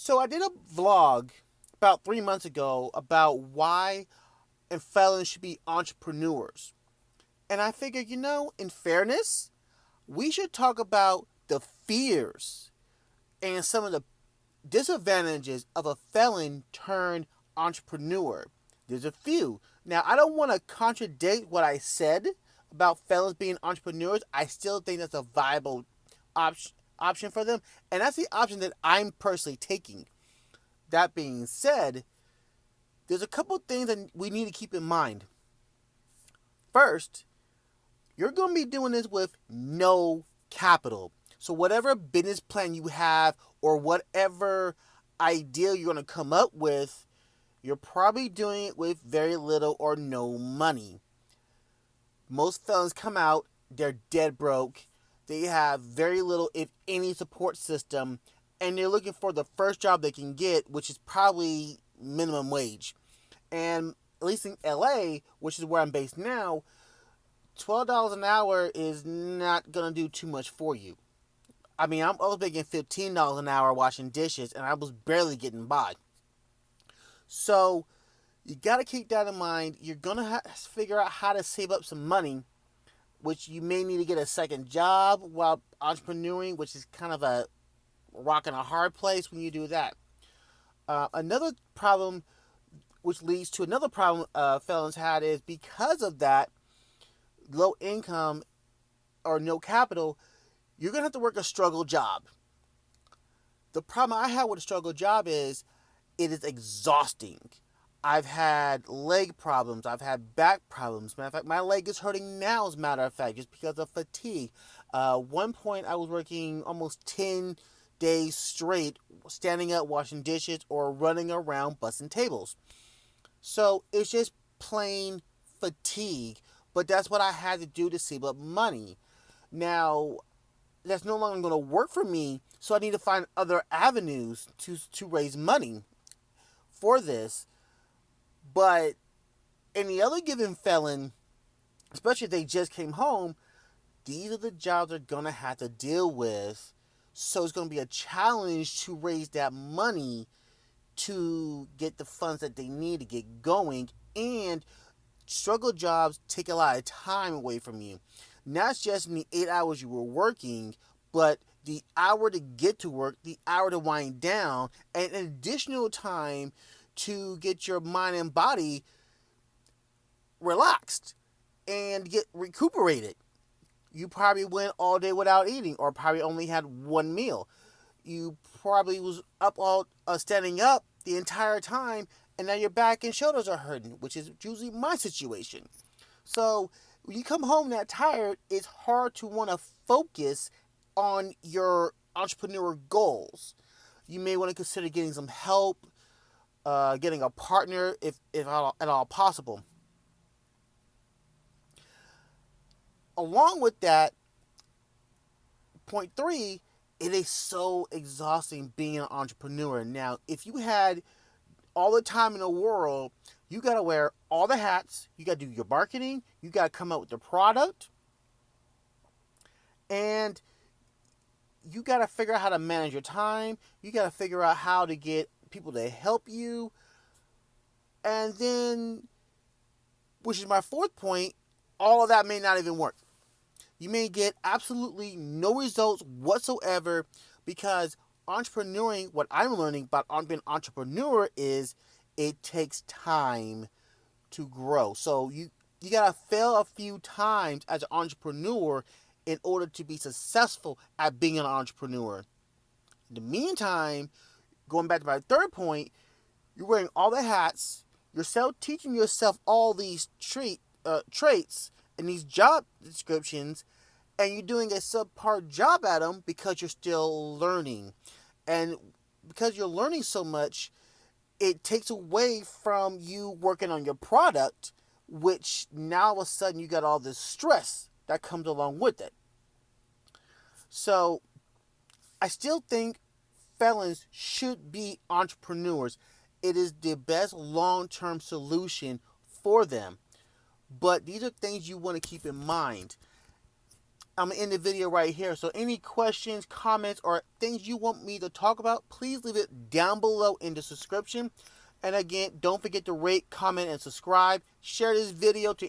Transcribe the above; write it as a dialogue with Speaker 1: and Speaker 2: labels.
Speaker 1: So I did a vlog about 3 months ago about why and felons should be entrepreneurs. And I figured, in fairness, we should talk about the fears and some of the disadvantages of a felon turned entrepreneur. There's a few. Now, I don't want to contradict what I said about felons being entrepreneurs. I still think that's a viable option for them. And that's the option that I'm personally taking. That being said, there's a couple things that we need to keep in mind. First, you're going to be doing this with no capital. So whatever business plan you have or whatever idea you're going to come up with, you're probably doing it with very little or no money. Most felons come out, they're dead broke. They have very little, if any, support system, and they're looking for the first job they can get, which is probably minimum wage. And at least in LA, which is where I'm based now, $12 an hour is not going to do too much for you. I mean, I was making $15 an hour washing dishes, and I was barely getting by. So, you got to keep that in mind. You're going to figure out how to save up some money, which you may need to get a second job while entrepreneuring, which is kind of a rock and a hard place when you do that. Another problem, which leads to another problem felons had, is because of that low income or no capital, you're going to have to work a struggle job. The problem I have with a struggle job is it is exhausting. I've had leg problems. I've had back problems. Matter of fact, my leg is hurting now, as a matter of fact, just because of fatigue. One point, I was working almost 10 days straight, standing up, washing dishes, or running around, busting tables. So it's just plain fatigue. But that's what I had to do to save up money. Now, that's no longer going to work for me, so I need to find other avenues to raise money for this. But any other given felon, especially if they just came home, these are the jobs they're going to have to deal with. So it's going to be a challenge to raise that money to get the funds that they need to get going. And struggle jobs take a lot of time away from you. Not just in the 8 hours you were working, but the hour to get to work, the hour to wind down, and an additional time to get your mind and body relaxed and get recuperated. You probably went all day without eating, or probably only had one meal. You probably was up all standing up the entire time, and now your back and shoulders are hurting, which is usually my situation. So when you come home that tired, it's hard to want to focus on your entrepreneur goals. You may want to consider getting some help, getting a partner if at all possible. Along with that, point three, it is so exhausting being an entrepreneur. Now, if you had all the time in the world, you got to wear all the hats. You got to do your marketing. You got to come up with the product. And you got to figure out how to manage your time. You got to figure out how to get people to help you. And then, which is my fourth point, all of that may not even work. You may get absolutely no results whatsoever because entrepreneuring, what I'm learning about being an entrepreneur is it takes time to grow. So you got to fail a few times as an entrepreneur in order to be successful at being an entrepreneur. In the meantime, going back to my third point, you're wearing all the hats, you're teaching yourself all these traits and these job descriptions, and you're doing a subpar job at them because you're still learning. And because you're learning so much, it takes away from you working on your product, which now all of a sudden you got all this stress that comes along with it. So I still think felons should be entrepreneurs. It is the best long-term solution for them. But these are things you want to keep in mind. I'm gonna end the video right here. So any questions, comments, or things you want me to talk about, please leave it down below in the description. And again, don't forget to rate, comment, and subscribe. Share this video to